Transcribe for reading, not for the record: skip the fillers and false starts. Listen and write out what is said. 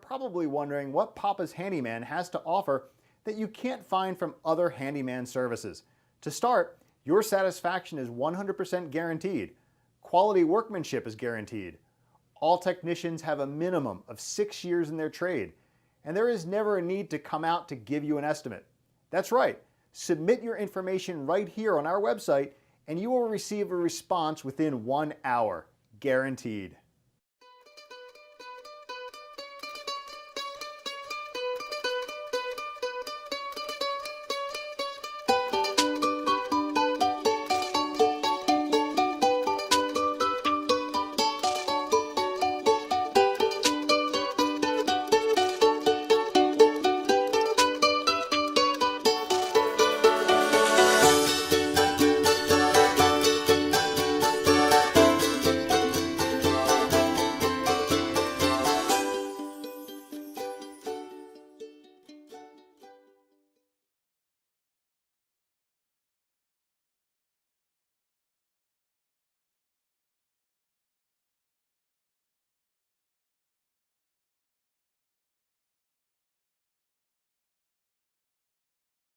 probably wondering what Papa's Handyman has to offer that you can't find from other handyman services. To start, your satisfaction is 100% guaranteed. Quality workmanship is guaranteed. All technicians have a minimum of 6 years in their trade, and there is never a need to come out to give you an estimate. That's right, submit your information right here on our website and you will receive a response within 1 hour, guaranteed.